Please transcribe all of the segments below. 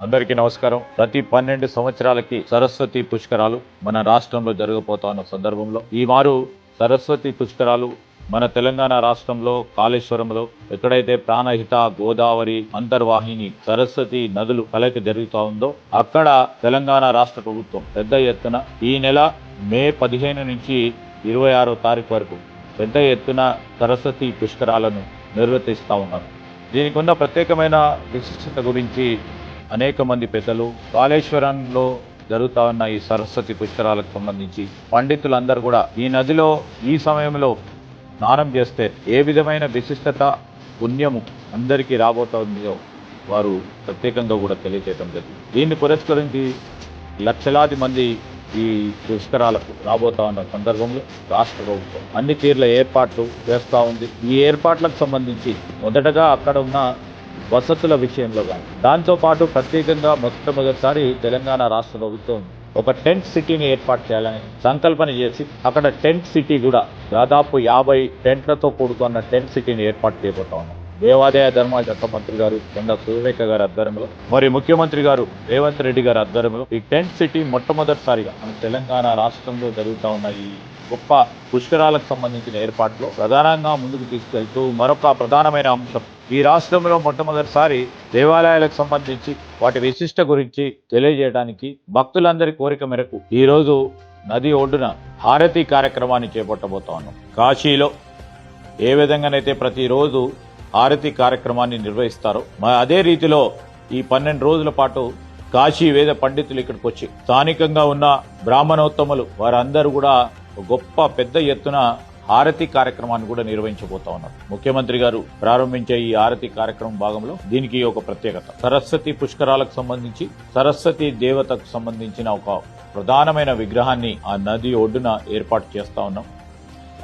అందరికీ నమస్కారం. ప్రతి 12 సంవత్సరాలకి సరస్వతి పుష్కరాలు మన రాష్ట్రంలో జరగబోతున్న సందర్భంలో ఈ వారు సరస్వతి పుష్కరాలు మన తెలంగాణ రాష్ట్రంలో కాళేశ్వరంలో ఎక్కడైతే ప్రాణహిత, గోదావరి, అంతర్వాహిని, సరస్వతి నదులు కలయిక జరుగుతూ ఉందో అక్కడ తెలంగాణ రాష్ట్ర ప్రభుత్వం పెద్ద ఎత్తున ఈ నెల మే 15 నుంచి 26వ తారీఖు వరకు పెద్ద ఎత్తున సరస్వతి పుష్కరాలను నిర్వర్తిస్తూ ఉన్నారు. దీనికి ఉన్న ప్రత్యేకమైన విశిష్టత గురించి అనేక మంది పెద్దలు కాళేశ్వరంలో జరుగుతా ఉన్న ఈ సరస్వతి పుష్కరాలకు సంబంధించి పండితులందరూ కూడా ఈ నదిలో ఈ సమయంలో స్నానం చేస్తే ఏ విధమైన విశిష్టత, పుణ్యము అందరికీ రాబోతుందో వారు ప్రత్యేకంగా కూడా తెలియజేయడం జరిగింది. దీన్ని పురస్కరించి లక్షలాది మంది ఈ పుష్కరాలకు రాబోతా ఉన్న సందర్భంలో రాష్ట్ర ప్రభుత్వం అన్ని తీర్ల ఏర్పాట్లు చేస్తూ ఉంది. ఈ ఏర్పాట్లకు సంబంధించి మొదటగా అక్కడ ఉన్న వసతుల విషయంలో కానీ దాంతోపాటు ప్రత్యేకంగా మొట్టమొదటిసారి తెలంగాణ రాష్ట్ర ప్రభుత్వం ఒక టెంట్ సిటీని ఏర్పాటు చేయాలని సంకల్పన చేసి అక్కడ టెంట్ సిటీ కూడా దాదాపు 50 టెంట్లతో కూడుకున్న టెంట్ సిటీని ఏర్పాటు చేయబోతా ఉన్నాం. దేవాదాయ ధర్మాల శాఖ మంత్రి గారు కొండ సురేఖ గారి ఆధ్వర్యంలో, మరి ముఖ్యమంత్రి గారు రేవంత్ రెడ్డి గారి ఆధ్వర్యంలో ఈ టెంట్ సిటీ మొట్టమొదటిసారిగా మన తెలంగాణ రాష్ట్రంలో జరుగుతూ ఉన్న ఈ గొప్ప పుష్కరాలకు సంబంధించిన ఏర్పాట్లో ప్రధానంగా ముందుకు తీసుకెళ్తూ మరొక ప్రధానమైన అంశం ఈ రాష్ట్రంలో మొట్టమొదటిసారి దేవాలయాలకు సంబంధించి వాటి విశిష్ట గురించి తెలియజేయడానికి భక్తులందరి కోరిక మేరకు ఈ రోజు నది ఒడ్డున హారతి కార్యక్రమాన్ని చేపట్టబోతా ఉన్నాం. కాశీలో ఏ విధంగానైతే ప్రతిరోజు హారతి కార్యక్రమాన్ని నిర్వహిస్తారో అదే రీతిలో ఈ 12 రోజుల పాటు కాశీ వేద పండితులు ఇక్కడికి వచ్చి స్థానికంగా ఉన్న బ్రాహ్మణోత్తములు వారందరూ కూడా గొప్ప పెద్ద ఎత్తున హారతి కార్యక్రమాన్ని కూడా నిర్వహించబోతా ఉన్నారు. ముఖ్యమంత్రి గారు ప్రారంభించే ఈ హారతి కార్యక్రమం భాగంలో దీనికి ఒక ప్రత్యేకత. సరస్వతి పుష్కరాలకు సంబంధించి సరస్వతి దేవతకు సంబంధించిన ఒక ప్రధానమైన విగ్రహాన్ని ఆ నది ఒడ్డున ఏర్పాటు చేస్తా ఉన్నాం.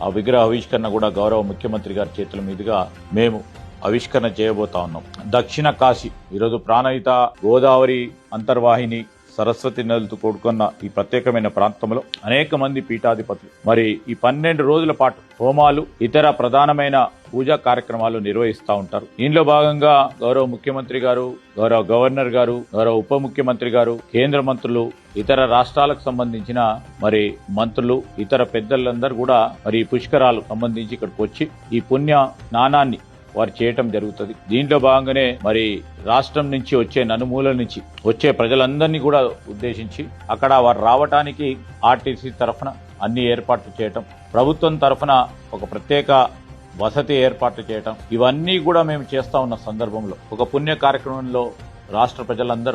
ఆ విగ్రహ ఆవిష్కరణ కూడా గౌరవ ముఖ్యమంత్రి గారి చేతుల మీదుగా మేము ఆవిష్కరణ చేయబోతా ఉన్నాం. దక్షిణ కాశీ ఈరోజు ప్రాణహిత, గోదావరి, అంతర్వాహిని, సరస్వతి నదులతో కూడుకున్న ఈ ప్రత్యేకమైన ప్రాంతంలో అనేక మంది పీఠాధిపతులు మరి ఈ 12 రోజుల పాటు హోమాలు, ఇతర ప్రధానమైన పూజా కార్యక్రమాలు నిర్వహిస్తూ ఉంటారు. దీనిలో భాగంగా గౌరవ ముఖ్యమంత్రి గారు, గౌరవ గవర్నర్ గారు, గౌరవ ఉప ముఖ్యమంత్రి గారు, కేంద్ర మంత్రులు, ఇతర రాష్ట్రాలకు సంబంధించిన మరి మంత్రులు, ఇతర పెద్దలందరూ కూడా మరి ఈ పుష్కరాలు సంబంధించి ఇక్కడికి వచ్చి ఈ పుణ్య స్నానాన్ని వారు చేయటం జరుగుతుంది. దీంట్లో భాగంగానే మరి రాష్ట్రం నుంచి వచ్చే నలుమూలల నుంచి వచ్చే ప్రజలందరినీ కూడా ఉద్దేశించి అక్కడ వారు రావటానికి ఆర్టీసీ తరఫున అన్ని ఏర్పాట్లు చేయటం, ప్రభుత్వం తరఫున ఒక ప్రత్యేక వసతి ఏర్పాట్లు చేయటం, ఇవన్నీ కూడా మేము చేస్తా ఉన్న సందర్భంలో ఒక పుణ్య కార్యక్రమంలో రాష్ట్ర ప్రజలందరూ